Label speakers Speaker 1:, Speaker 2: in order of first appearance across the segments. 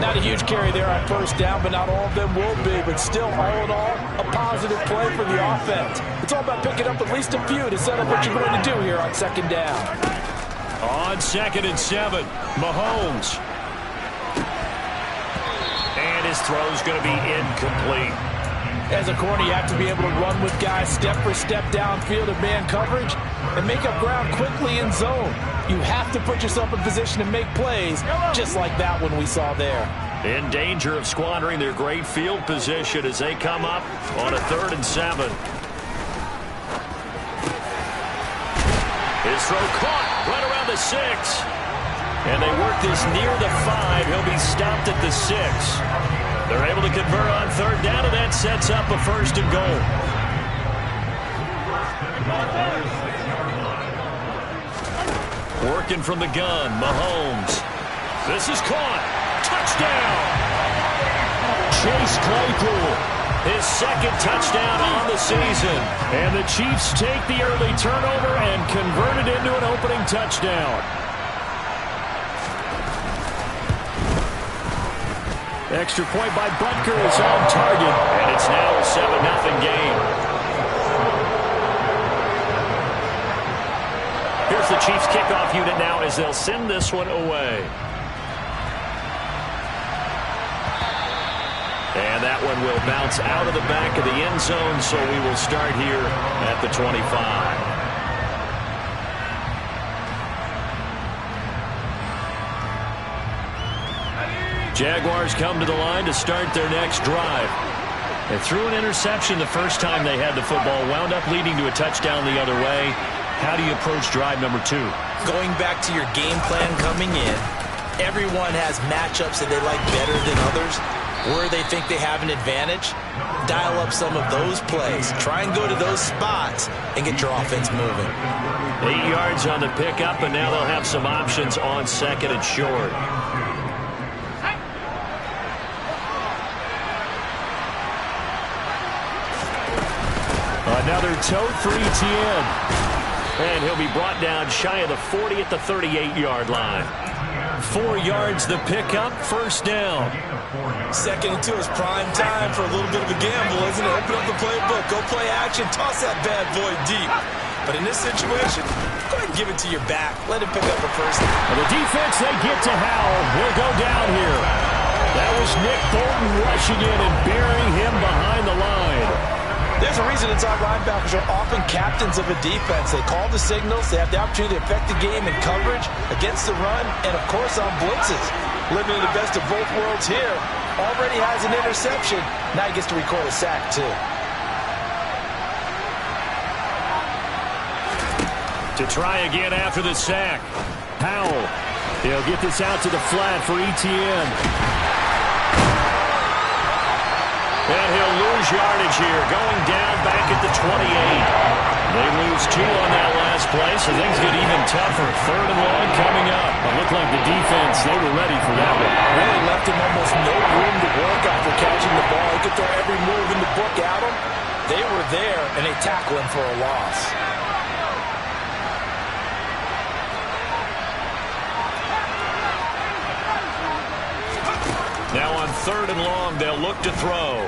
Speaker 1: Not a huge carry there on first down, but not all of them will be. But still, all in all, a positive play for the offense. It's all about picking up at least a few to set up what you're going to do here on second down.
Speaker 2: On 2nd and 7, Mahomes. And his throw's going to be incomplete.
Speaker 1: As a corner, you have to be able to run with guys step for step downfield in man coverage and make up ground quickly in zone. You have to put yourself in position to make plays, just like that one we saw there.
Speaker 2: In danger of squandering their great field position as they come up on a 3rd and 7. His throw caught right around the 6. And they work this near the 5. He'll be stopped at the 6. They're able to convert on 3rd down, and that sets up a 1st and goal. Working from the gun, Mahomes. This is caught. Touchdown! Chase Claypool, his 2nd touchdown on the season. And the Chiefs take the early turnover and convert it into an opening touchdown. Extra point by Butker is on target. And it's now a 7-0 game. Here's the Chiefs kickoff unit now as they'll send this one away. And that one will bounce out of the back of the end zone, so we will start here at the 25. Jaguars come to the line to start their next drive. They threw an interception the first time they had the football, wound up leading to a touchdown the other way. How do you approach drive number 2?
Speaker 1: Going back to your game plan coming in, everyone has matchups that they like better than others. Where they think they have an advantage, dial up some of those plays. Try and go to those spots and get your offense moving.
Speaker 2: 8 yards on the pickup, and now they'll have some options on 2nd and short. Another tote for Etienne. And he'll be brought down shy of the 40 at the 38-yard line. 4 yards the pickup, 1st down.
Speaker 1: 2nd and 2 is prime time for a little bit of a gamble, isn't it? Open up the playbook, go play action, toss that bad boy deep. But in this situation, go ahead and give it to your back. Let him pick up a 1st.
Speaker 2: And the defense, they get to Howell. He'll go down here. That was Nick Bolton rushing in and burying him behind the line.
Speaker 1: There's a reason inside linebackers are often captains of a defense. They call the signals. They have the opportunity to affect the game in coverage, against the run, and, of course, on blitzes. Living in the best of both worlds here. Already has an interception. Now he gets to record a sack, too.
Speaker 2: To try again after the sack. Howell. He'll get this out to the flat for Etienne. And he'll lose yardage here, going down back at the 28. They lose 2 on that last play, so things get even tougher. 3rd and long coming up. It looked like the defense, they were ready for that one.
Speaker 1: Really left him almost no room to work after catching the ball. He could throw every move in the book at him. They were there, and they tackle him for a loss.
Speaker 2: Now on 3rd and long, they'll look to throw.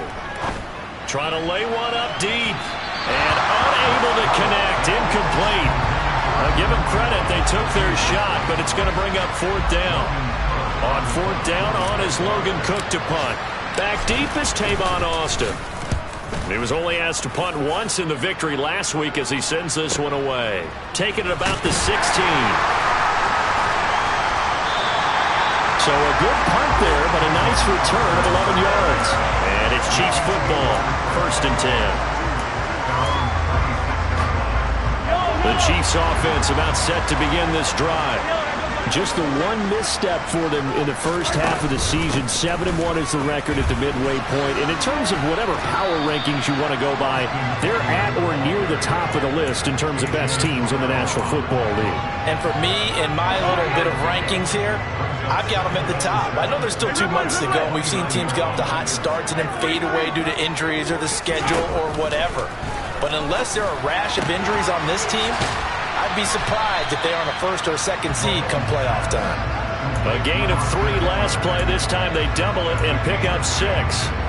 Speaker 2: Trying to lay one up deep. And unable to connect. Incomplete. I'll give them credit. They took their shot, but it's going to bring up 4th down. On 4th down, on is Logan Cook to punt. Back deep is Tavon Austin. He was only asked to punt once in the victory last week as he sends this one away. Taking it about the 16. So a good punt there, but a nice return of 11 yards. And it's Chiefs football, 1st and 10. The Chiefs offense about set to begin this drive. Just the one misstep for them in the first half of the season. 7-1 is the record at the midway point. And in terms of whatever power rankings you want to go by, they're at or near the top of the list in terms of best teams in the National Football League.
Speaker 1: And for me, in my little bit of rankings here, I've got them at the top. I know there's still 2 months to go, and we've seen teams get off to hot starts and then fade away due to injuries or the schedule or whatever. But unless there are a rash of injuries on this team, I'd be surprised if they are on a 1st or a 2nd seed come playoff time.
Speaker 2: A gain of 3 last play. This time they double it and pick up 6.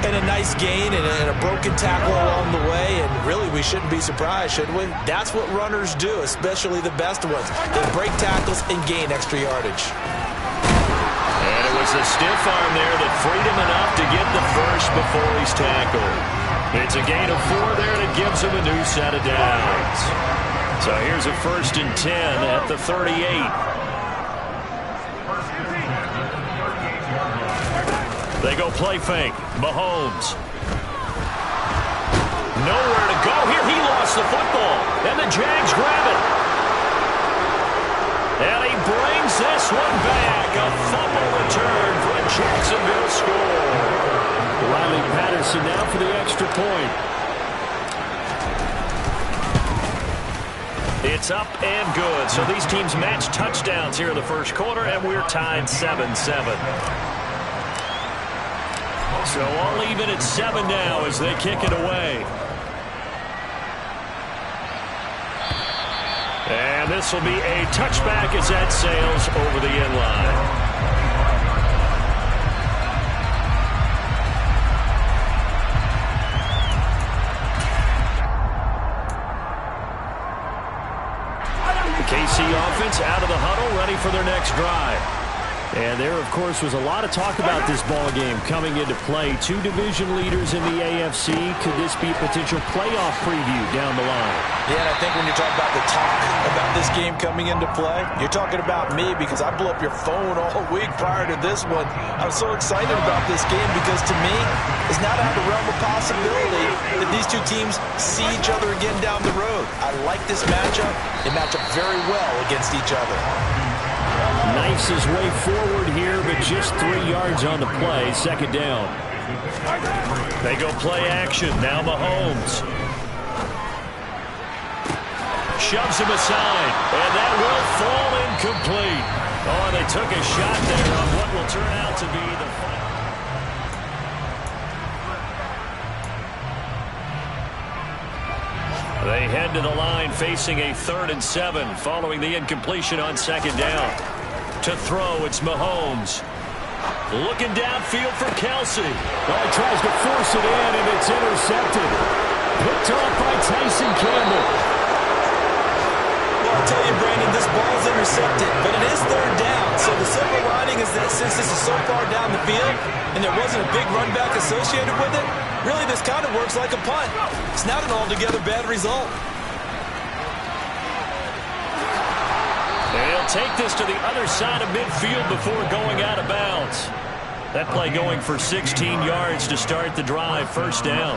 Speaker 1: And a nice gain and a broken tackle along the way. And really, we shouldn't be surprised, should we? That's what runners do, especially the best ones. They break tackles and gain extra yardage.
Speaker 2: And it was a stiff arm there that freed him enough to get the first before he's tackled. It's a gain of 4 there, and it gives him a new set of downs. So here's a 1st and 10 at the 38. They go play fake. Mahomes. Nowhere to go here. He lost the football. And the Jags grab it. And he brings this one back. A fumble return for a Jacksonville score. Riley Patterson now for the extra point. It's up and good. So these teams match touchdowns here in the first quarter, and we're tied 7-7. So all even at 7 now as they kick it away. And this will be a touchback as that sails over the end line. The KC offense out of the huddle, ready for their next drive. And there, of course, was a lot of talk about this ball game coming into play. 2 division leaders in the AFC. Could this be a potential playoff preview down the line?
Speaker 1: Yeah, and I think when you talk about the talk about this game coming into play, you're talking about me because I blew up your phone all week prior to this one. I'm so excited about this game because to me, it's not out of the realm of possibility that these 2 teams see each other again down the road. I like this matchup. They match up very well against each other.
Speaker 2: Knifes his way forward here, but just 3 yards on the play. 2nd down. They go play action. Now Mahomes. Shoves him aside, and that will fall incomplete. Oh, they took a shot there on what will turn out to be the final. They head to the line facing a 3rd and 7 following the incompletion on 2nd down. To throw, it's Mahomes. Looking downfield for Kelsey.
Speaker 3: Oh, he tries to force it in, and it's intercepted. Picked off by Tyson Campbell.
Speaker 1: Well, I'll tell you, Brandon, this ball's intercepted, but it is 3rd down. So the silver lining is that since this is so far down the field and there wasn't a big run back associated with it, really this kind of works like a punt. It's not an altogether bad result.
Speaker 2: They'll take this to the other side of midfield before going out of bounds. That play going for 16 yards to start the drive. 1st down.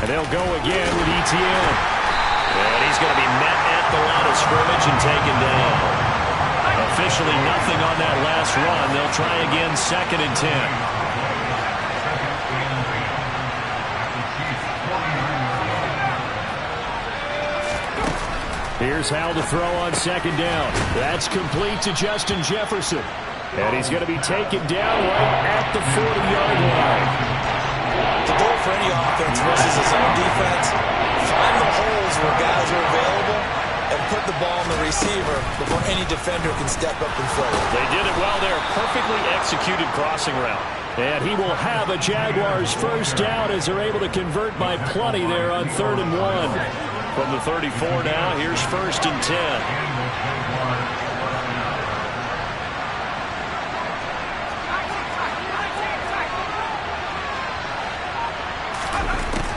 Speaker 2: And they'll go again with Etienne. And he's going to be met at the line of scrimmage and taken down. Officially nothing on that last run. They'll try again 2nd and 10. Here's how to throw on 2nd down. That's complete to Justin Jefferson. And he's going to be taken down right at the 40-yard line.
Speaker 1: The goal for any offense versus its own defense, find the holes where guys are available and put the ball on the receiver before any defender can step up and fill it.
Speaker 2: They did it well there. Perfectly executed crossing route. And he will have a Jaguars 1st down as they're able to convert by plenty there on 3rd and 1. From the 34 now, here's 1st and 10.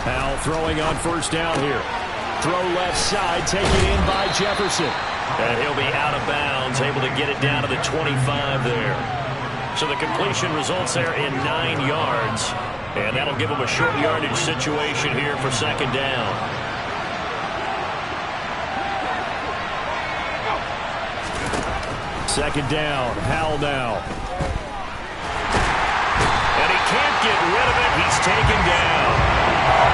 Speaker 2: Powell throwing on 1st down here. Throw left side, taken in by Jefferson. And he'll be out of bounds, able to get it down to the 25 there. So the completion results there in 9 yards. And that'll give him a short yardage situation here for 2nd down. 2nd down, Howell now. And he can't get rid of it. He's taken down.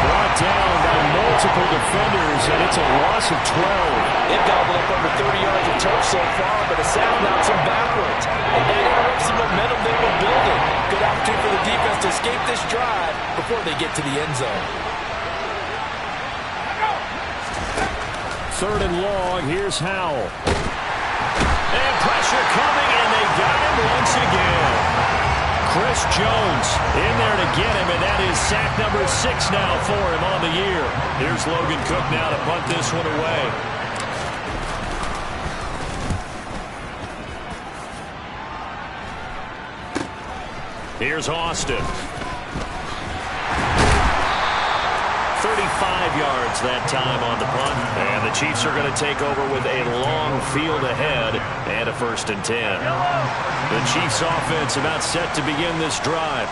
Speaker 2: Brought down by multiple defenders, and it's a loss of 12.
Speaker 1: They've gobbled up over 30 yards of turf so far, but a sack knocks them backwards. And that interrupts the momentum they were building. Good opportunity for the defense to escape this drive before they get to the end zone.
Speaker 3: 3rd and long. Here's Howell.
Speaker 2: And pressure coming, and they got him once again. Chris Jones in there to get him, and that is sack number 6 now for him on the year. Here's Logan Cook now to punt this one away. Here's Austin. 35 yards that time on the punt. And the Chiefs are going to take over with a long field ahead and a 1st and 10. The Chiefs offense about set to begin this drive.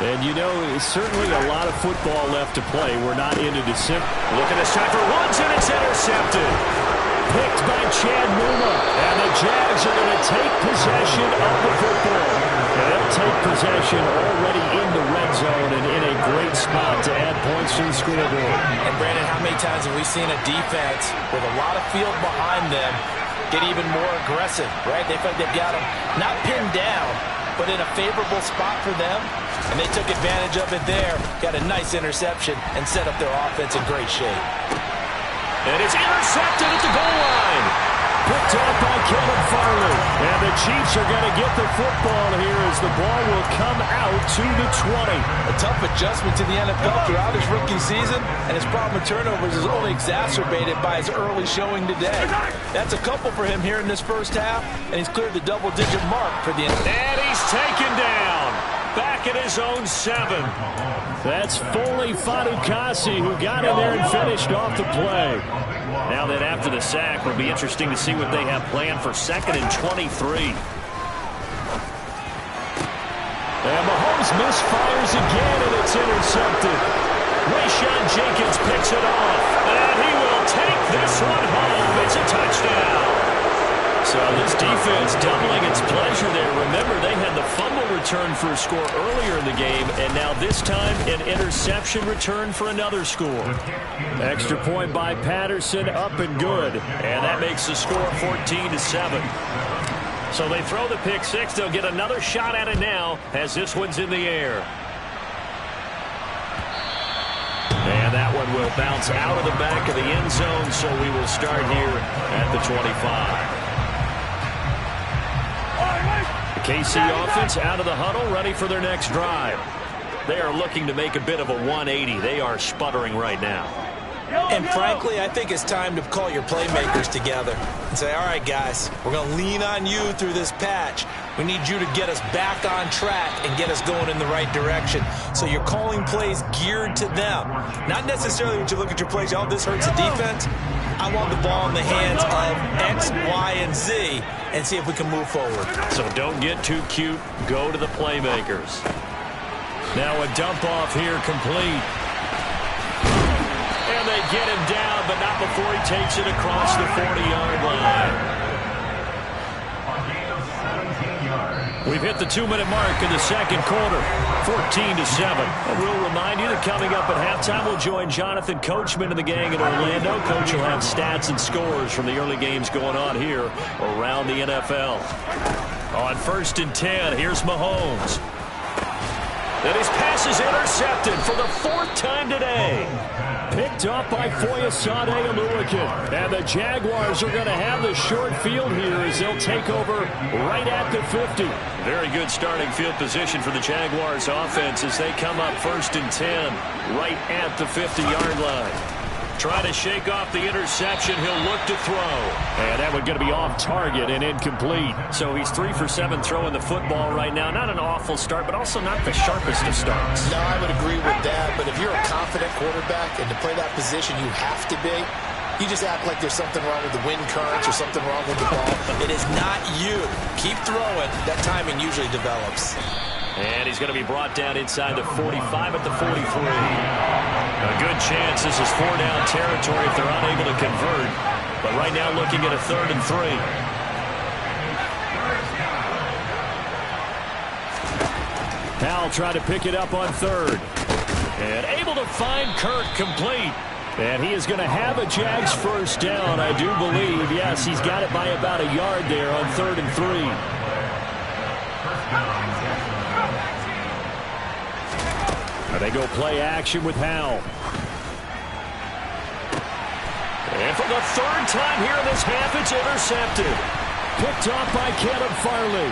Speaker 3: And you know, it's certainly a lot of football left to play. We're not into December.
Speaker 2: Look at this time for Woods, and it's intercepted.
Speaker 3: Picked by Chad Muma. And the Jags are going to take possession of the football. And they'll take possession already in the red zone and in a great spot to add points to the scoreboard.
Speaker 1: And Brandon, how many times have we seen a defense with a lot of field behind them get even more aggressive, right? They feel like they've got them not pinned down, but in a favorable spot for them. And they took advantage of it there, got a nice interception, and set up their offense in great shape.
Speaker 2: And it's intercepted at the goal line.
Speaker 3: Picked up by Kevin Farley. And the Chiefs are going to get the football here as the ball will come out to the 20.
Speaker 1: A tough adjustment to the NFL throughout his rookie season, and his problem with turnovers is only exacerbated by his early showing today. That's a couple for him here in this first half, and he's cleared the double-digit mark for the end.
Speaker 2: And he's taken down. Back at his own 7.
Speaker 3: That's Foley Fadukasi who got in there and finished off the play.
Speaker 2: Now that after the sack, will be interesting to see what they have planned for 2nd and 23.
Speaker 3: And Mahomes misfires again, and it's intercepted.
Speaker 2: Rayshawn Jenkins picks it off, and he will take this one home. It's a touchdown. So this defense doubling its pleasure there. Remember, they had the fumble return for a score earlier in the game, and now this time an interception return for another score.
Speaker 3: Extra point by Patterson, up and good.
Speaker 2: And that makes the score 14-7. So they throw the pick 6. They'll get another shot at it now as this one's in the air. And that one will bounce out of the back of the end zone, so we will start here at the 25. The KC offense out of the huddle, ready for their next drive. They are looking to make a bit of a 180. They are sputtering right now.
Speaker 1: And frankly, I think it's time to call your playmakers together and say, all right, guys, we're going to lean on you through this patch. We need you to get us back on track and get us going in the right direction. So you're calling plays geared to them. Not necessarily when you look at your plays, oh, this hurts the defense. I want the ball in the hands of X, Y, and Z and see if we can move forward.
Speaker 2: So don't get too cute. Go to the playmakers. Now a dump off here complete. And they get him down, but not before he takes it across the 40-yard line. We've hit the 2-minute mark in the second quarter, 14-7. And we'll remind you that coming up at halftime, we'll join Jonathan Coachman and the gang in Orlando. Coach will have stats and scores from the early games going on here around the NFL. On 1st and 10, here's Mahomes. And his pass is intercepted for the 4th time today.
Speaker 3: Picked up by Foyesade Oluwakin. And the Jaguars are going to have the short field here as they'll take over right at the 50.
Speaker 2: Very good starting field position for the Jaguars offense as they come up 1st and 10 right at the 50-yard line. Try to shake off the interception. He'll look to throw.
Speaker 3: And that one going to be off target and incomplete.
Speaker 2: So he's 3 for 7 throwing the football right now. Not an awful start, but also not the sharpest of starts.
Speaker 4: No, I would agree with that. But if you're a confident quarterback and to play that position, you have to be. You just act like there's something wrong with the wind currents or something wrong with the ball.
Speaker 1: It is not you. Keep throwing. That timing usually develops.
Speaker 2: And he's going to be brought down inside the 45 at the 43. A good chance this is 4-down territory if they're unable to convert. But right now looking at a 3rd and 3.
Speaker 3: Powell tried to pick it up on 3rd.
Speaker 2: And able to find Kirk complete.
Speaker 3: And he is going to have a Jags first down, I do believe. Yes, he's got it by about a yard there on 3rd and 3. They go play action with Howell.
Speaker 2: And for the third time here in this half, it's intercepted.
Speaker 3: Picked off by Caleb Farley.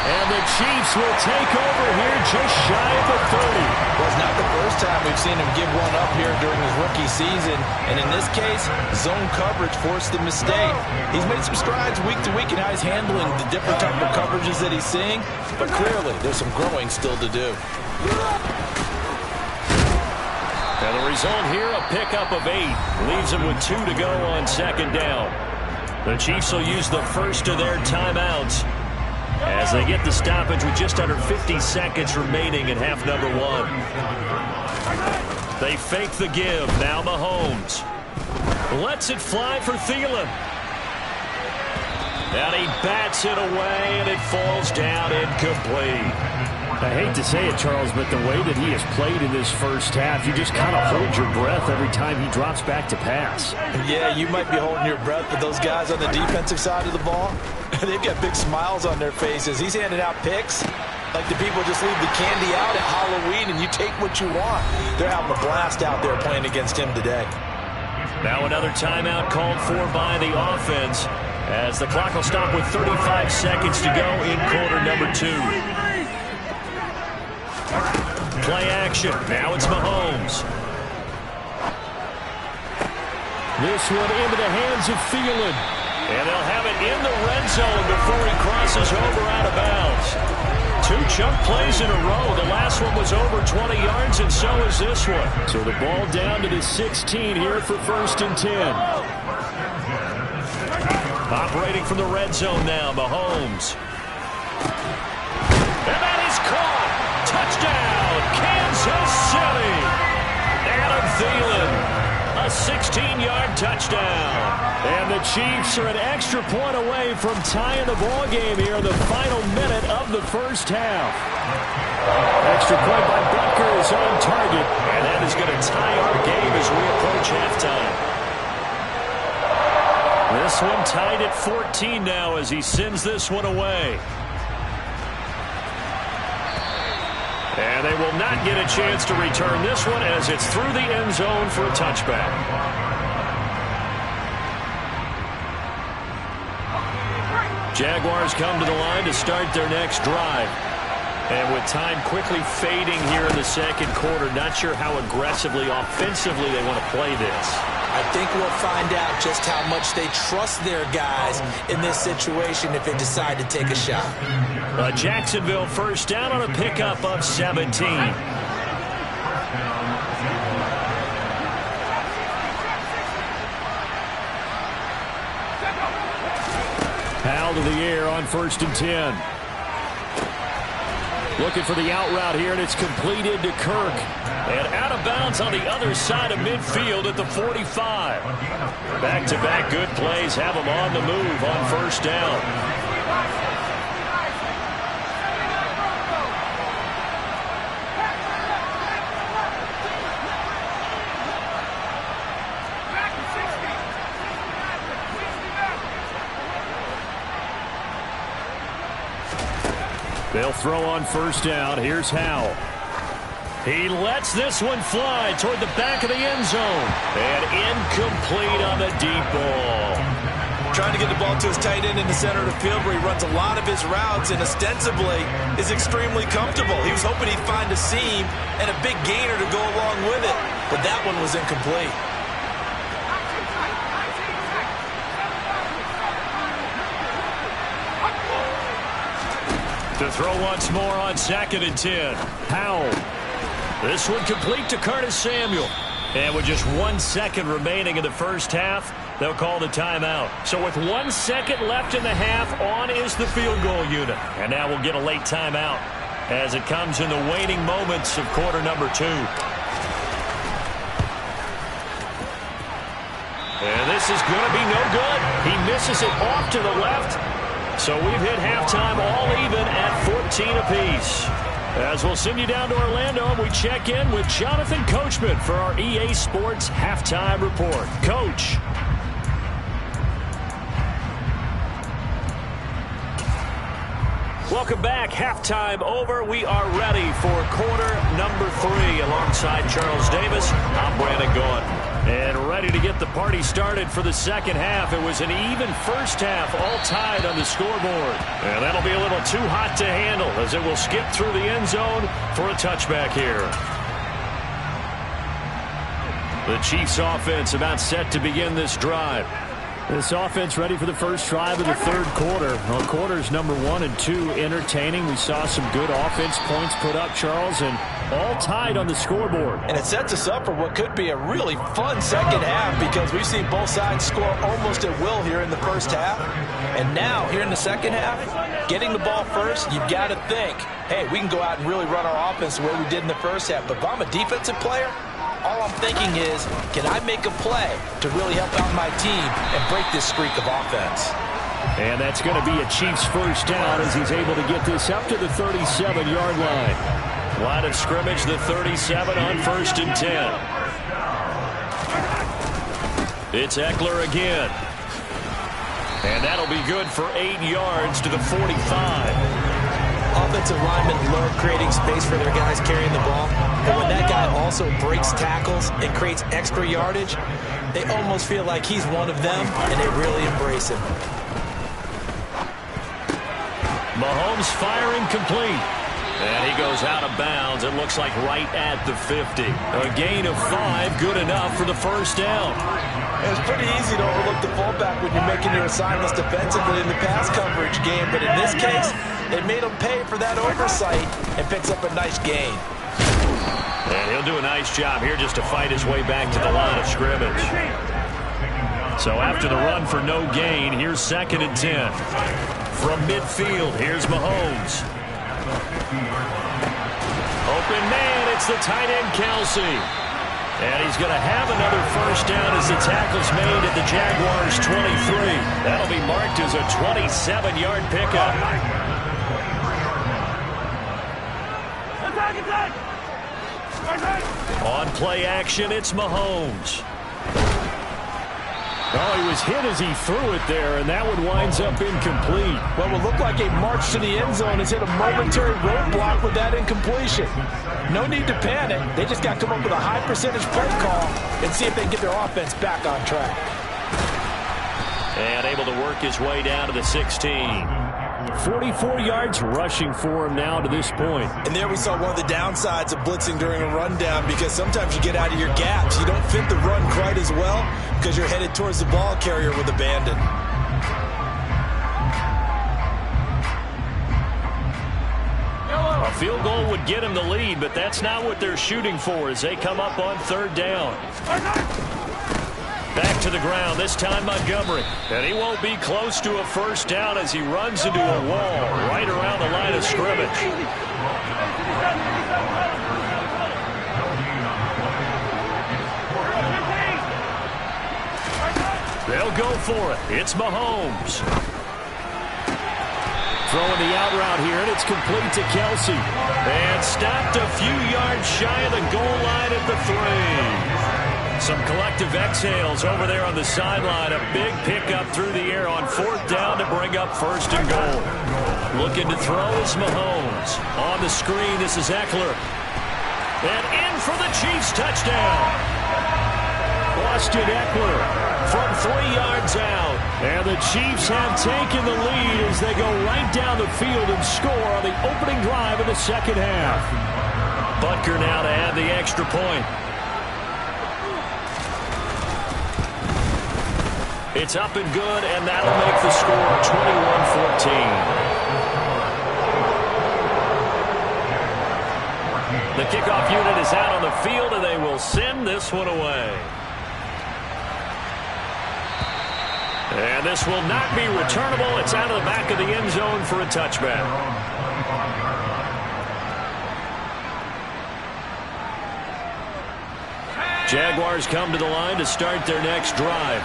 Speaker 3: And the Chiefs will take over here just shy of the 30.
Speaker 1: Well, it's not the first time we've seen him give one up here during his rookie season. And in this case, zone coverage forced the mistake. He's made some strides week to week in how he's handling the different type of coverages that he's seeing. But clearly, there's some growing still to do.
Speaker 2: And the result here, a pickup of 8. Leaves him with 2 to go on second down. The Chiefs will use the first of their timeouts as they get the stoppage with just under 50 seconds remaining in half number 1. They fake the give. Now Mahomes lets it fly for Thielen. And he bats it away, and it falls down incomplete.
Speaker 3: I hate to say it, Charles, but the way that he has played in this first half, you just kind of hold your breath every time he drops back to pass.
Speaker 1: Yeah, you might be holding your breath, but those guys on the defensive side of the ball, they've got big smiles on their faces. He's handing out picks like the people just leave the candy out at Halloween and you take what you want. They're having a blast out there playing against him today.
Speaker 2: Now another timeout called for by the offense as the clock will stop with 35 seconds to go in quarter number 2. Play action. Now it's Mahomes.
Speaker 3: This one into the hands of Thielen.
Speaker 2: And they'll have it in the red zone before he crosses over out of bounds. 2 chunk plays in a row. The last one was over 20 yards, and so is this one.
Speaker 3: So the ball down to the 16 here for 1st and 10.
Speaker 2: Operating from the red zone now, Mahomes. And that is caught. Touchdown, Kansas City. Adam Thielen, a 16-yard touchdown.
Speaker 3: And the Chiefs are an extra point away from tying the ball game here in the final minute of the first half. Extra point by Butker is on target.
Speaker 2: And that is going to tie our game as we approach halftime. This one tied at 14 now as he sends this one away. And they will not get a chance to return this one as it's through the end zone for a touchback. Jaguars come to the line to start their next drive. And with time quickly fading here in the second quarter, not sure how aggressively, offensively they want to play this.
Speaker 1: I think we'll find out just how much they trust their guys in this situation if they decide to take a shot.
Speaker 2: Jacksonville first down on a pickup of 17.
Speaker 3: Powell to the air on 1st and 10. Looking for the out route here, and it's completed to Kirk.
Speaker 2: And out of bounds on the other side of midfield at the 45. Back-to-back good plays have them on the move on first down.
Speaker 3: They'll throw on first down. Here's Howell.
Speaker 2: He lets this one fly toward the back of the end zone. And incomplete on the deep ball.
Speaker 5: Trying to get the ball to his tight end in the center of the field where he runs a lot of his routes and ostensibly is extremely comfortable. He was hoping he'd find a seam and a big gainer to go along with it. But that one was incomplete.
Speaker 2: To throw once more on 2nd and 10.
Speaker 3: Howell.
Speaker 2: This one complete to Curtis Samuel. And with just 1 second remaining in the first half, they'll call the timeout. So with 1 second left in the half, on is the field goal unit. And now we'll get a late timeout as it comes in the waning moments of quarter number 2. And this is going to be no good. He misses it off to the left. So we've hit halftime all even at 14 apiece. As we'll send you down to Orlando, and we check in with Jonathan Coachman for our EA Sports Halftime Report. Coach. Welcome back. Halftime over. We are ready for quarter number 3. Alongside Charles Davis, I'm Brandon Gaudin. And ready to get the party started for the second half. It was an even first half, all tied on the scoreboard. And that'll be a little too hot to handle as it will skip through the end zone for a touchback here. The Chiefs offense about set to begin this drive.
Speaker 3: This offense ready for the first drive of the third quarter. Well, quarters number 1 and 2 entertaining. We saw some good offense points put up, Charles, and all tied on the scoreboard.
Speaker 1: And it sets us up for what could be a really fun second half because we've seen both sides score almost at will here in the first half. And now, here in the second half, getting the ball first, you've got to think, hey, we can go out and really run our offense the way we did in the first half. But if I'm a defensive player, all I'm thinking is, can I make a play to really help out my team and break this streak of offense?
Speaker 3: And that's going to be a Chiefs first down as he's able to get this up to the 37-yard line.
Speaker 2: Line of scrimmage, the 37 on 1st and 10. It's Eckler again. And that'll be good for 8 yards to the 45.
Speaker 1: Offensive linemen love creating space for their guys carrying the ball. But when that guy also breaks tackles and creates extra yardage, they almost feel like he's one of them, and they really embrace him.
Speaker 2: Mahomes firing complete. And he goes out of bounds. It looks like right at the 50. A gain of 5, good enough for the first down.
Speaker 1: It's pretty easy to overlook the fullback when you're making your assignments defensively in the pass coverage game. But in this case, they made him pay for that oversight and picks up a nice gain.
Speaker 2: And he'll do a nice job here just to fight his way back to the line of scrimmage. So after the run for no gain, here's 2nd and 10. From midfield, here's Mahomes. Open man, it's the tight end, Kelsey. And he's going to have another first down as the tackle's made at the Jaguars' 23. That'll be marked as a 27-yard pickup. On play action, it's Mahomes.
Speaker 3: Oh, he was hit as he threw it there, and that one winds up incomplete.
Speaker 1: What will look like a march to the end zone has hit a momentary roadblock with that incompletion. No need to panic. They just got to come up with a high percentage play call and see if they can get their offense back on track.
Speaker 2: And able to work his way down to the 16.
Speaker 3: 44 yards rushing for him now to this point.
Speaker 1: And there we saw one of the downsides of blitzing during a rundown because sometimes you get out of your gaps. You don't fit the run quite as well because you're headed towards the ball carrier with abandon.
Speaker 2: A field goal would get him the lead, but that's not what they're shooting for as they come up on 3rd down. Back to the ground, this time Montgomery. And he won't be close to a first down as he runs into a wall right around the line of scrimmage. They'll go for it. It's Mahomes.
Speaker 3: Throwing the out route here, and it's complete to Kelsey.
Speaker 2: And stopped a few yards shy of the goal line at the 3. Some collective exhales over there on the sideline. A big pickup through the air on 4th down to bring up 1st and goal. Looking to throw is Mahomes. On the screen, this is Eckler. And in for the Chiefs touchdown.
Speaker 3: Austin Eckler
Speaker 2: from 3 yards out.
Speaker 3: And the Chiefs have taken the lead as they go right down the field and score on the opening drive of the second half.
Speaker 2: Butker now to add the extra point. It's up and good, and that'll make the score 21-14. The kickoff unit is out on the field, and they will send this one away. And this will not be returnable. It's out of the back of the end zone for a touchback. Jaguars come to the line to start their next drive.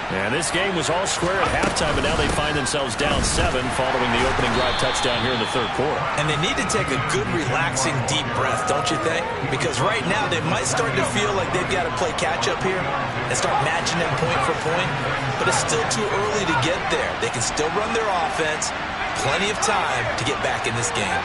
Speaker 2: And this game was all square at halftime, but now they find themselves down 7 following the opening drive touchdown here in the 3rd quarter.
Speaker 1: And they need to take a good, relaxing, deep breath, don't you think? Because right now they might start to feel like they've got to play catch-up here and start matching them point for point. But it's still too early to get there. They can still run their offense. Plenty of time to get back in this game.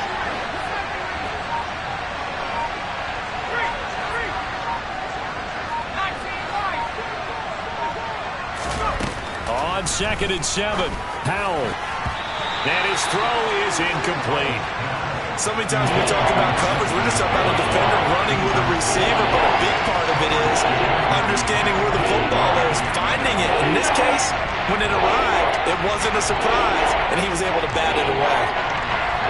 Speaker 2: On 2nd and 7, Powell. And his throw is incomplete.
Speaker 5: So many times we talk about coverage, we're just talking about a defender running with a receiver, but a big part of it is understanding where the football is, finding it. In this case, when it arrived, it wasn't a surprise, and he was able to bat it away.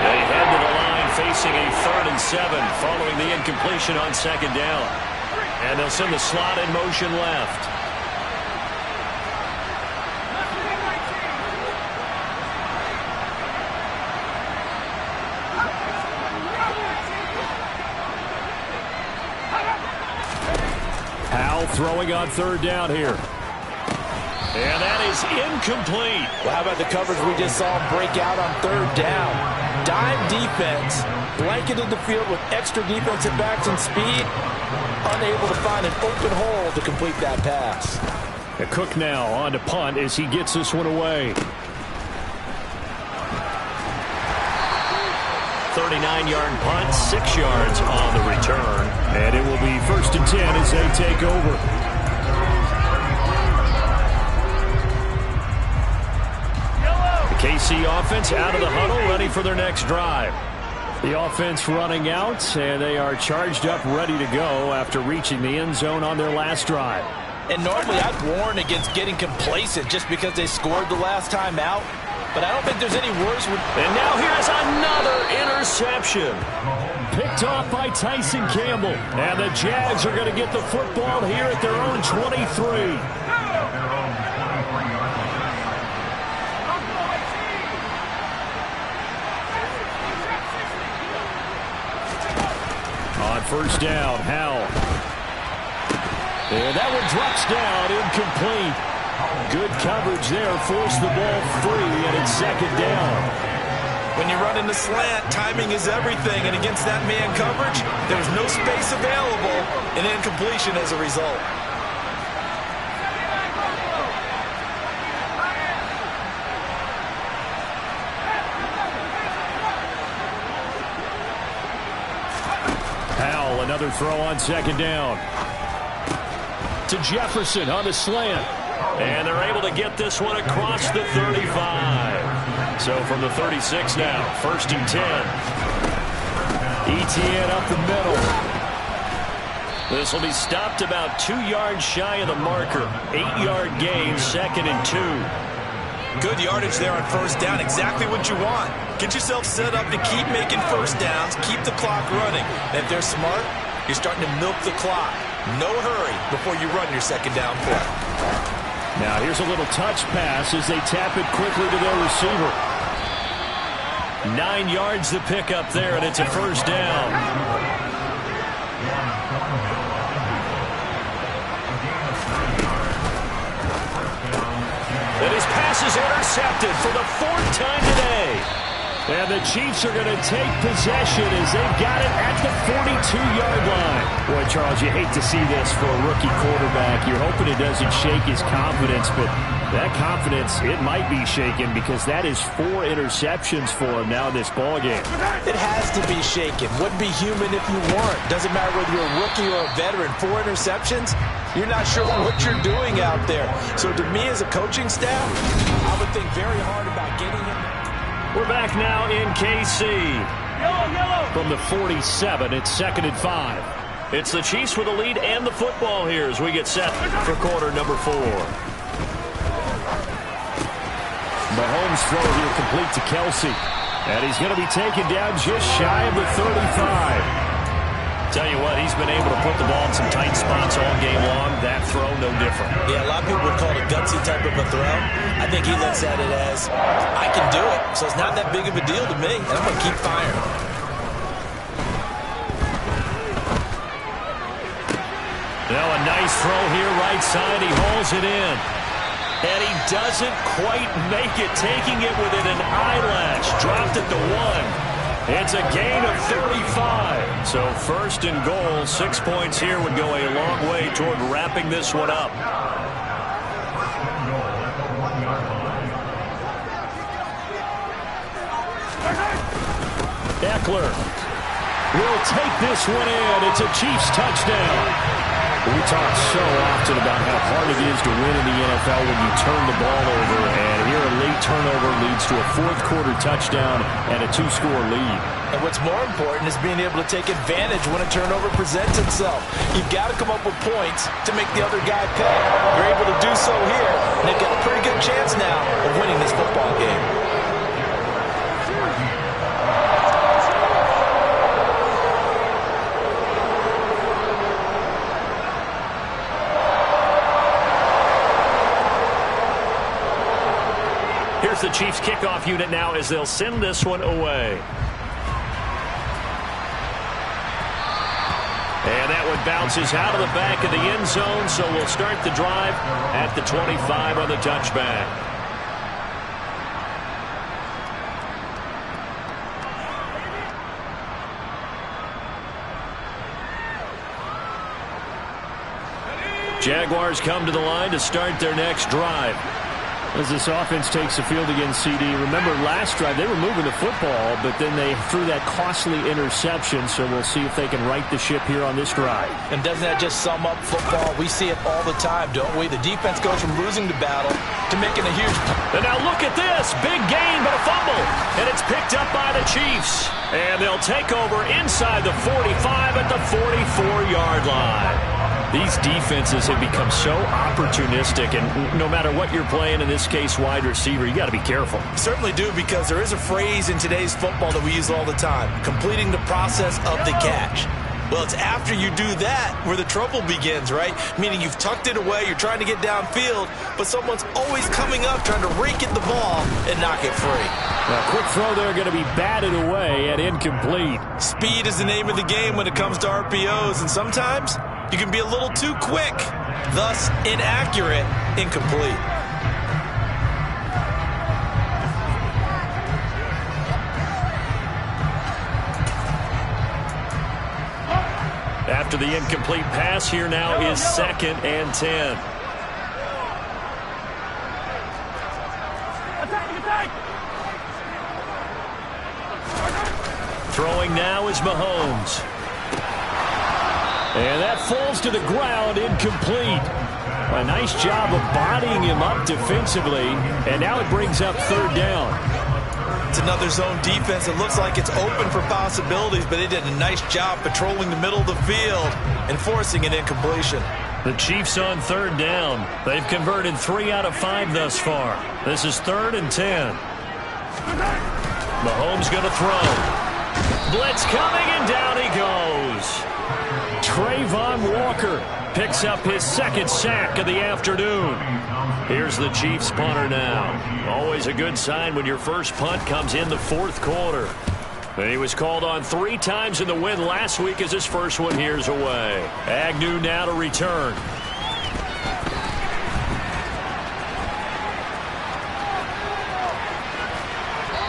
Speaker 2: They head to the line facing a 3rd and 7 following the incompletion on 2nd down. And they'll send the slot in motion left. Powell throwing on 3rd down here. And that is incomplete.
Speaker 1: Well, how about the coverage we just saw him break out on 3rd down? Dime defense, blanketed the field with extra defensive backs and speed, unable to find an open hole to complete that pass.
Speaker 3: Cook now on to punt as he gets this one away.
Speaker 2: 39-yard punt, 6 yards on the return.
Speaker 3: And it will be 1st and 10 as they take over. The KC offense out of the huddle, ready for their next drive. The offense running out, and they are charged up, ready to go after reaching the end zone on their last drive.
Speaker 1: And normally I'd warn against getting complacent just because they scored the last time out. But I don't think there's any worse.
Speaker 2: And now here's another interception.
Speaker 3: Picked off by Tyson Campbell. And the Jags are going to get the football here at their own 23. On 1st down, Howell. And that one drops down, incomplete. Good coverage there, forced the ball free, and it's 2nd down.
Speaker 5: When you run in the slant, timing is everything, and against that man coverage, there's no space available, and incompletion as a result.
Speaker 3: Powell, another throw on 2nd down. To Jefferson on the slant.
Speaker 2: And they're able to get this one across the 35. So from the 36 now, 1st and 10. ETN up the middle. This will be stopped about 2 yards shy of the marker. 8-yard gain, 2nd and 2.
Speaker 5: Good yardage there on 1st down, exactly what you want. Get yourself set up to keep making 1st downs, keep the clock running. And if they're smart, you're starting to milk the clock. No hurry before you run your 2nd down play.
Speaker 3: Now here's a little touch pass as they tap it quickly to their receiver.
Speaker 2: 9 yards to pick up there, and it's a 1st down. And his pass is intercepted for the 4th time today.
Speaker 3: And the Chiefs are going to take possession as they've got it at the 42-yard line. Boy, Charles, you hate to see this for a rookie quarterback. You're hoping it doesn't shake his confidence, but that confidence, it might be shaken because that is 4 interceptions for him now in this ballgame.
Speaker 1: It has to be shaken. Wouldn't be human if you weren't. Doesn't matter whether you're a rookie or a veteran. 4 interceptions, you're not sure what you're doing out there. So to me as a coaching staff, I would think very hard about getting him.
Speaker 2: We're back now in KC. From the 47, it's 2nd and 5. It's the Chiefs with the lead and the football here as we get set for quarter number 4.
Speaker 3: Mahomes' throw here complete to Kelsey. And he's going to be taken down just shy of the 35.
Speaker 2: Tell you what, he's been able to put the ball in some tight spots all game long. That throw, no different.
Speaker 1: Yeah, a lot of people would call it a gutsy type of a throw. I think he looks at it as, I can do it. So it's not that big of a deal to me, and I'm going to keep firing.
Speaker 2: Now a nice throw here right side. He hauls it in. And he doesn't quite make it, taking it within an eyelash. Dropped it to 1. It's a gain of 35. So 1st and goal, 6 points here would go a long way toward wrapping this one up.
Speaker 3: Eckler will take this one in. It's a Chiefs touchdown. We talk so often about how hard it is to win in the NFL when you turn the ball over, and here a late turnover leads to a fourth-quarter touchdown and a two-score lead.
Speaker 1: And what's more important is being able to take advantage when a turnover presents itself. You've got to come up with points to make the other guy pay. You're able to do so here, and they've got a pretty good chance now of winning this football game.
Speaker 2: Here's the Chiefs kickoff unit now as they'll send this one away. And that one bounces out of the back of the end zone, so we'll start the drive at the 25 on the touchback. Jaguars come to the line to start their next drive.
Speaker 3: As this offense takes the field against CD, remember last drive they were moving the football, but then they threw that costly interception, so we'll see if they can right the ship here on this drive.
Speaker 1: And doesn't that just sum up football? We see it all the time, don't we? The defense goes from losing the battle to making a huge...
Speaker 2: And now look at this. Big gain, but a fumble. And it's picked up by the Chiefs. And they'll take over inside the 45 at the 44-yard line. These defenses have become so opportunistic, and no matter what you're playing, in this case wide receiver, you got to be careful.
Speaker 1: Certainly do, because there is a phrase in today's football that we use all the time, completing the process of the catch. Well, it's after you do that where the trouble begins, right? Meaning you've tucked it away, you're trying to get downfield, but someone's always coming up trying to rake at the ball and knock it free.
Speaker 3: Now, quick throw there going to be batted away and incomplete.
Speaker 1: Speed is the name of the game when it comes to RPOs, and sometimes you can be a little too quick, thus inaccurate, incomplete.
Speaker 2: After the incomplete pass, here now is 2nd and 10. Throwing now is Mahomes.
Speaker 3: And that falls to the ground, incomplete. A nice job of bodying him up defensively, and now it brings up 3rd down.
Speaker 1: It's another zone defense. It looks like it's open for possibilities, but they did a nice job patrolling the middle of the field and forcing an incompletion.
Speaker 2: The Chiefs on 3rd down. They've converted 3 out of 5 thus far. This is 3rd and 10. Mahomes going to throw. Blitz coming, and down he goes.
Speaker 3: Trayvon Walker
Speaker 2: picks up his 2nd sack of the afternoon. Here's the Chiefs punter now. Always a good sign when your first punt comes in the 4th quarter. And he was called on 3 times in the win last week as his first one here's away. Agnew now to return.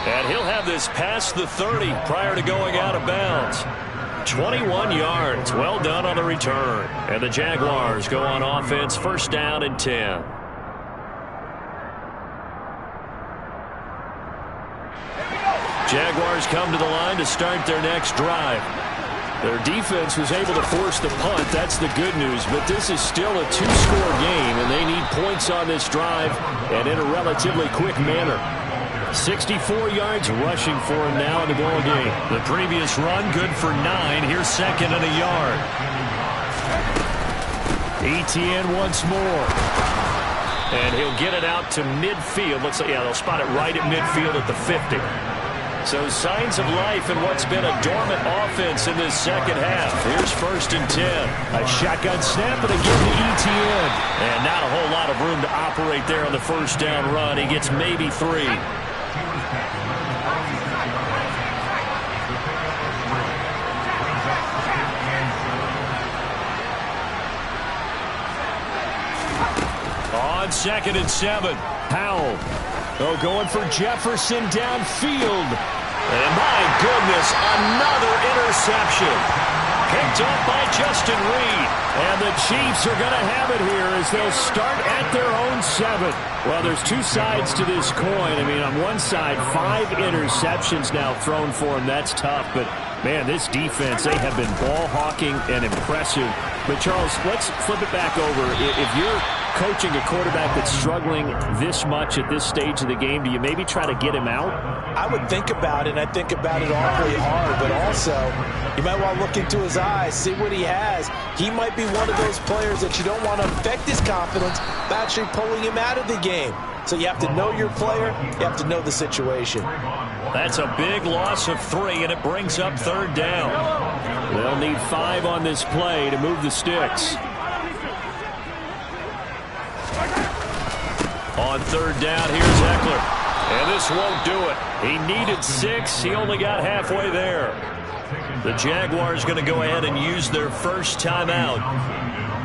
Speaker 2: And he'll have this past the 30 prior to going out of bounds. 21 yards. Well done on the return. And the Jaguars go on offense, 1st down and 10. Jaguars come to the line to start their next drive.
Speaker 3: Their defense was able to force the punt. That's the good news. But this is still a 2-score game, and they need points on this drive and in a relatively quick manner. 64 yards rushing for him now in the ball game.
Speaker 2: The previous run good for 9. Here's 2nd and a yard.
Speaker 3: Etienne once more.
Speaker 2: And he'll get it out to midfield. Looks like, yeah, they'll spot it right at midfield at the 50. So signs of life in what's been a dormant offense in this 2nd half. Here's 1st and 10.
Speaker 3: A shotgun snap and again to Etienne.
Speaker 2: And not a whole lot of room to operate there on the 1st down run. He gets maybe 3. On 2nd and 7.
Speaker 3: Powell. Oh, going for Jefferson downfield.
Speaker 2: And my goodness, another interception. Picked up by Justin Reed. And the Chiefs are going to have it here as they'll start at their own 7. Well, there's two sides to this coin. I mean, on one side, 5 interceptions now thrown for him. That's tough. But, man, this defense, they have been ball hawking and impressive. But, Charles, let's flip it back over. If you're coaching a quarterback that's struggling this much at this stage of the game, do you maybe try to get him out?
Speaker 1: I would think about it, and I think about it awfully hard, but also you might want to look into his eyes, see what he has. He might be one of those players that you don't want to affect his confidence by actually pulling him out of the game. So you have to know your player, you have to know the situation.
Speaker 2: That's a big loss of 3, and it brings up 3rd down. They'll need 5 on this play to move the sticks. On 3rd down, here's Eckler. And this won't do it. He needed 6. He only got halfway there. The Jaguars going to go ahead and use their first timeout.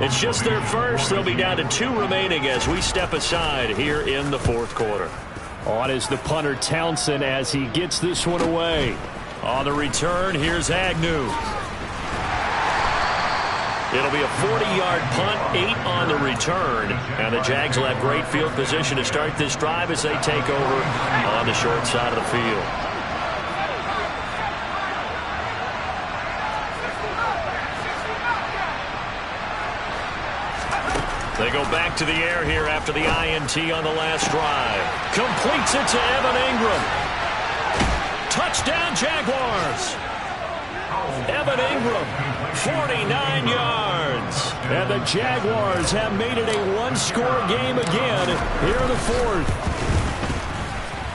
Speaker 2: It's just their first. They'll be down to 2 remaining as we step aside here in the 4th quarter.
Speaker 3: On is the punter Townsend as he gets this one away.
Speaker 2: On the return, here's Agnew. It'll be a 40-yard punt, 8 on the return. And the Jags will have great field position to start this drive as they take over on the short side of the field. They go back to the air here after the INT on the last drive. Completes it to Evan Ingram. Touchdown, Jaguars. Evan Ingram, 49 yards.
Speaker 3: And the Jaguars have made it a one-score game again here in the 4th.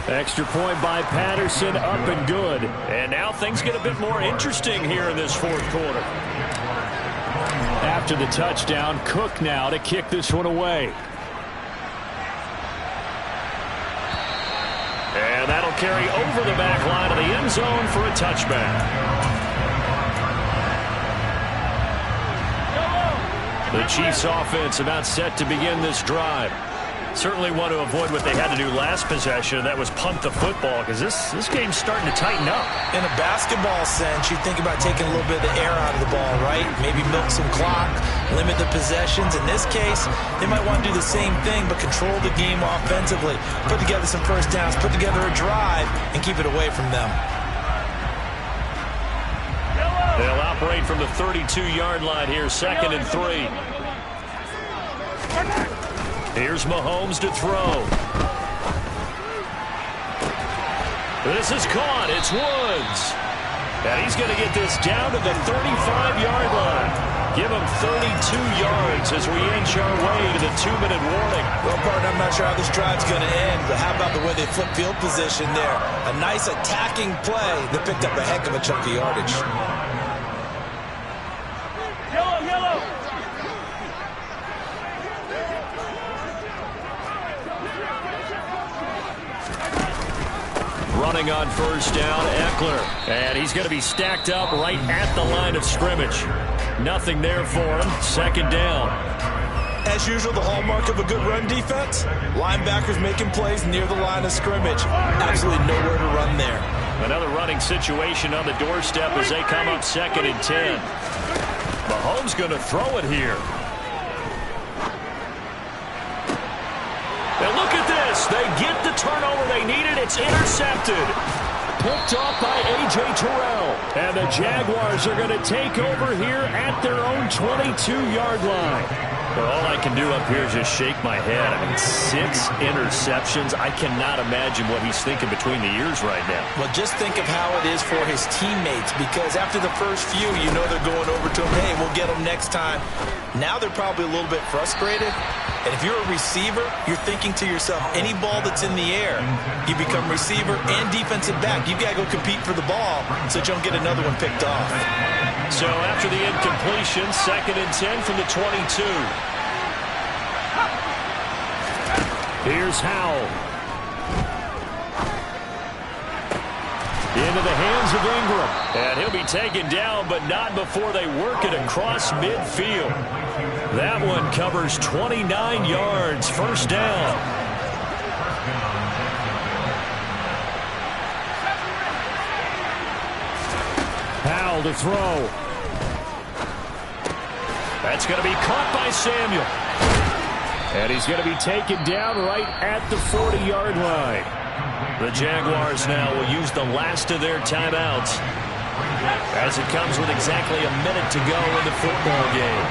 Speaker 3: Extra point by Patterson, up and good.
Speaker 2: And now things get a bit more interesting here in this 4th quarter.
Speaker 3: After the touchdown, Cook now to kick this one away.
Speaker 2: And that'll carry over the back line of the end zone for a touchback. The Chiefs offense about set to begin this drive. Certainly want to avoid what they had to do last possession. That was punt the football because this game's starting to tighten up.
Speaker 1: In a basketball sense, you think about taking a little bit of the air out of the ball, right? Maybe milk some clock, limit the possessions. In this case, they might want to do the same thing but control the game offensively. Put together some first downs, put together a drive, and keep it away from them.
Speaker 2: They'll operate from the 32-yard line here, 2nd and 3. Here's Mahomes to throw. This is caught. It's Woods. And he's going to get this down to the 35-yard line. Give him 32 yards as we inch our way to the 2-minute warning.
Speaker 1: Well, partner, I'm not sure how this drive's going to end, but how about the way they flip field position there? A nice attacking play that picked up a heck of a chunk of yardage.
Speaker 2: Running on first down, Eckler. And he's going to be stacked up right at the line of scrimmage. Nothing there for him. 2nd down.
Speaker 1: As usual, the hallmark of a good run defense, linebackers making plays near the line of scrimmage. Absolutely nowhere to run there.
Speaker 2: Another running situation on the doorstep as they come up 2nd and 10. Mahomes going to throw it here. And look at this. They get the turnover they needed. It's intercepted.
Speaker 3: Picked off by A.J. Terrell. And the Jaguars are going to take over here at their own 22-yard line.
Speaker 2: Well, all I can do up here is just shake my head. I mean, 6 interceptions. I cannot imagine what he's thinking between the ears right now.
Speaker 1: Well, just think of how it is for his teammates, because after the first few, you know they're going over to him, hey, we'll get him next time. Now they're probably a little bit frustrated. And if you're a receiver, you're thinking to yourself, any ball that's in the air, you become receiver and defensive back. You've got to go compete for the ball so that you don't get another one picked off.
Speaker 2: So after the incompletion, 2nd and 10 from the 22.
Speaker 3: Here's Howell. Into the hands of Ingram.
Speaker 2: And he'll be taken down, but not before they work it across midfield. That one covers 29 yards. 1st down.
Speaker 3: Howell to throw.
Speaker 2: That's going to be caught by Samuel. And he's going to be taken down right at the 40-yard line. The Jaguars now will use the last of their timeouts as it comes with exactly a minute to go in the football game.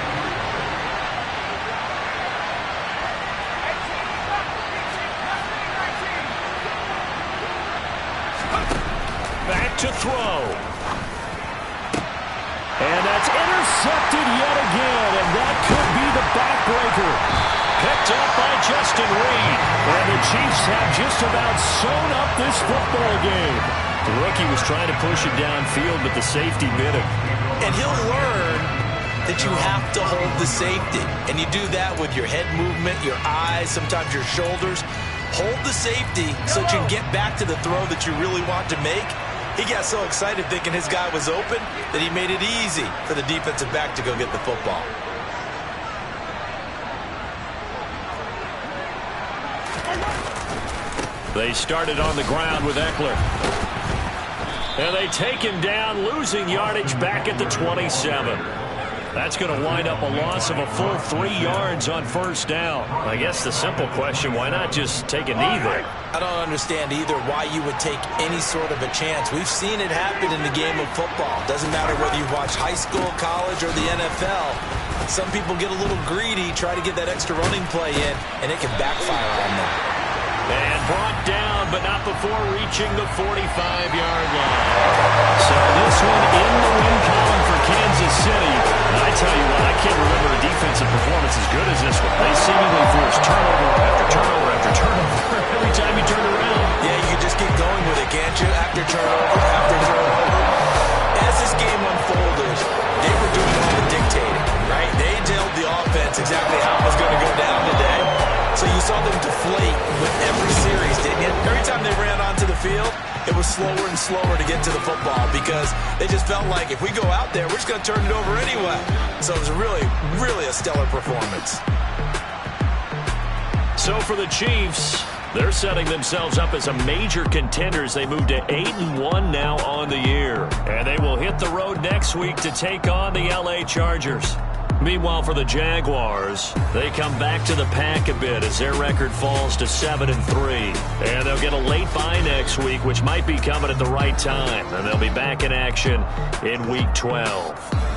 Speaker 2: Back to throw.
Speaker 3: And that's intercepted yet again, and that could be the backbreaker.
Speaker 2: Picked up by Justin Reed.
Speaker 3: And the Chiefs have just about sewn up this football game.
Speaker 2: The rookie was trying to push it downfield, but the safety bit him.
Speaker 1: And he'll learn that you have to hold the safety. And you do that with your head movement, your eyes, sometimes your shoulders. Hold the safety so that you can get back to the throw that you really want to make. He got so excited thinking his guy was open that he made it easy for the defensive back to go get the football.
Speaker 2: They started on the ground with Eckler. And they take him down, losing yardage back at the 27. That's going to wind up a loss of a full 3 yards on first down. I guess the simple question, why not just take a knee there?
Speaker 1: I don't understand either why you would take any sort of a chance. We've seen it happen in the game of football. Doesn't matter whether you watch high school, college, or the NFL. Some people get a little greedy, try to get that extra running play in, and it can backfire on them.
Speaker 2: And brought down, but not before reaching the 45-yard line. So this one in the win column for Kansas City. And I tell you what, I can't remember a defensive performance as good as this one. They seemingly forced turnover after turnover after turnover every time you turn around.
Speaker 1: Yeah, you can just keep going with it, can't you? After turnover, after turnover. As this game unfolded, they were doing all the dictating, right? They told the offense exactly how it was going to go down today. So you saw them deflate with every series, didn't you? Every time they ran onto the field, it was slower and slower to get to the football because they just felt like if we go out there, we're just going to turn it over anyway. So it was really, really a stellar performance.
Speaker 2: So for the Chiefs, they're setting themselves up as a major contender as they move to 8-1 now on the year. And they will hit the road next week to take on the LA Chargers. Meanwhile, for the Jaguars, they come back to the pack a bit as their record falls to 7-3. And they'll get a late bye next week, which might be coming at the right time. And they'll be back in action in Week 12.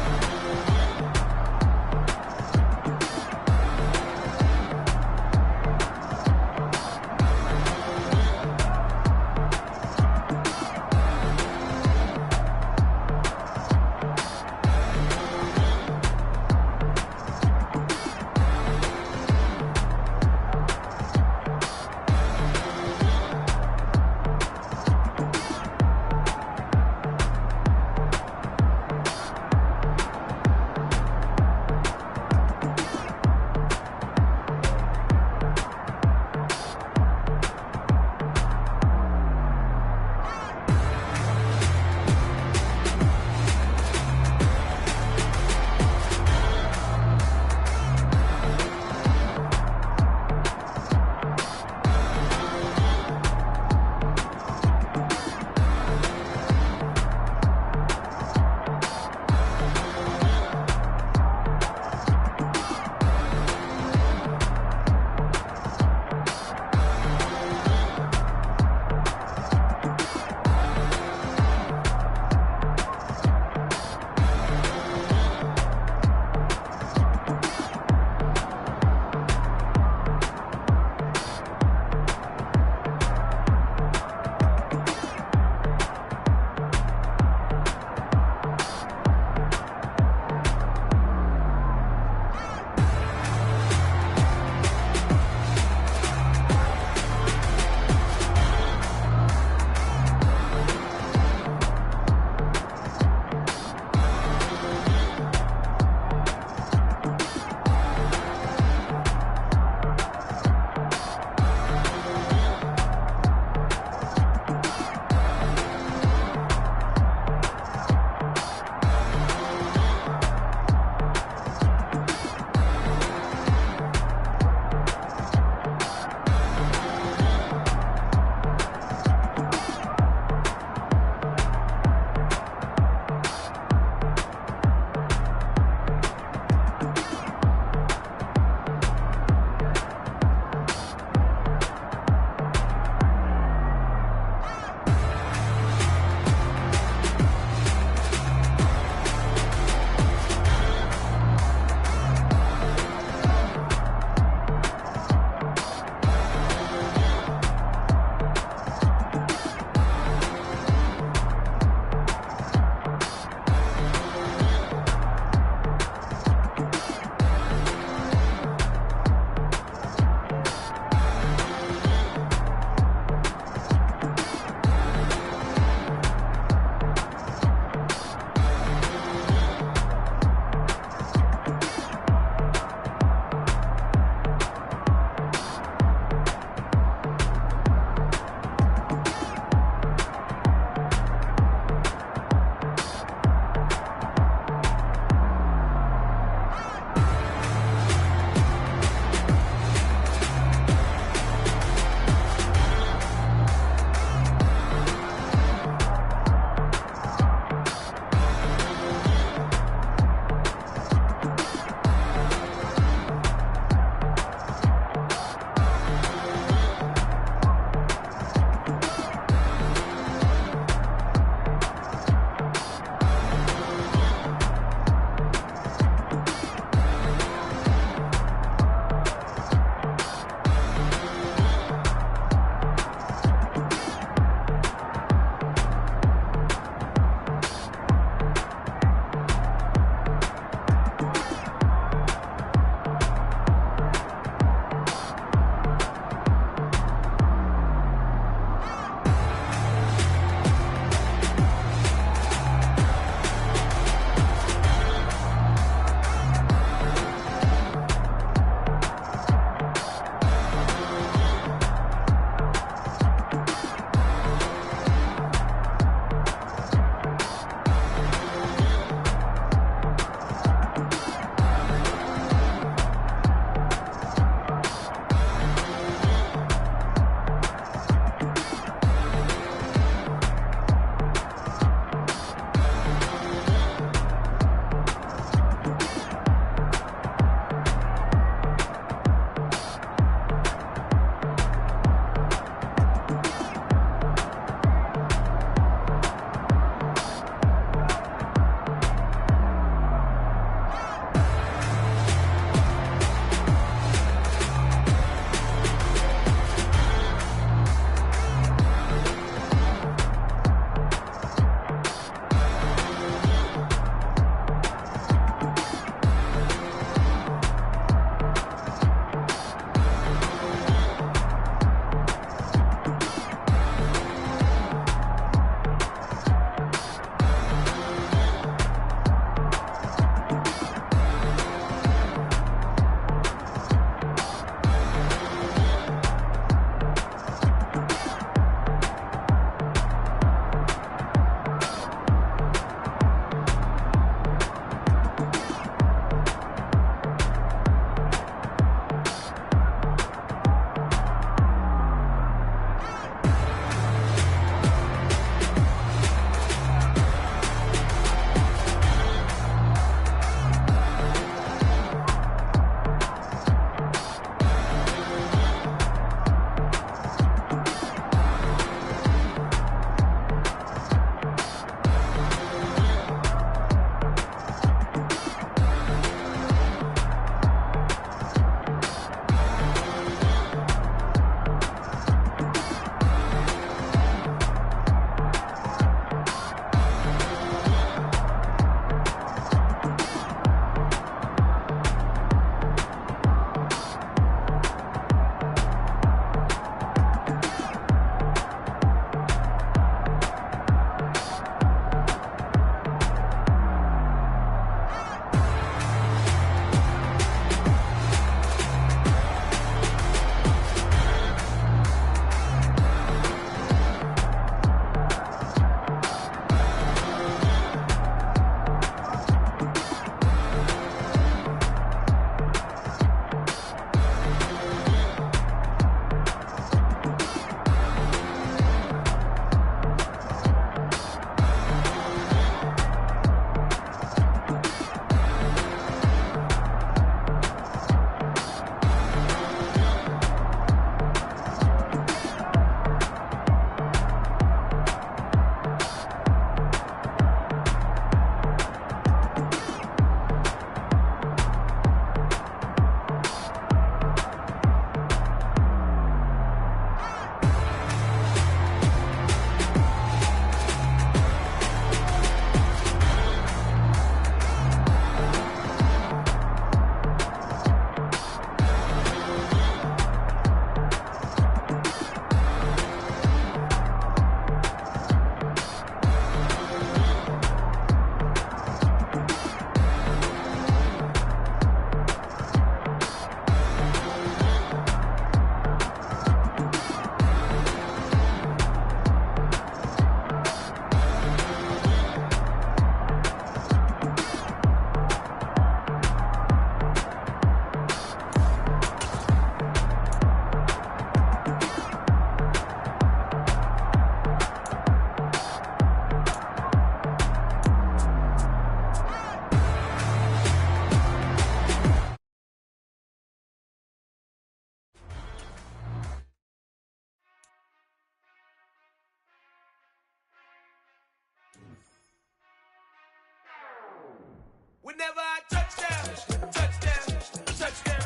Speaker 6: Whenever I touchdown, touchdown, touchdown.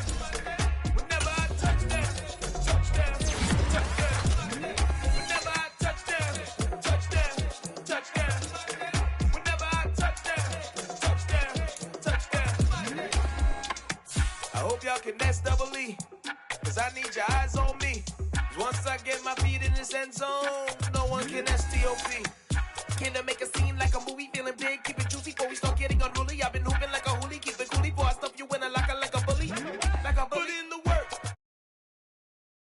Speaker 6: Whenever I touchdown, touchdown, touchdown. Whenever I touchdown, touchdown, touchdown. Whenever I touchdown, touchdown. I hope y'all can nest double E, cause I need your eyes on me. Once I get my feet in this end zone, no one can STOP.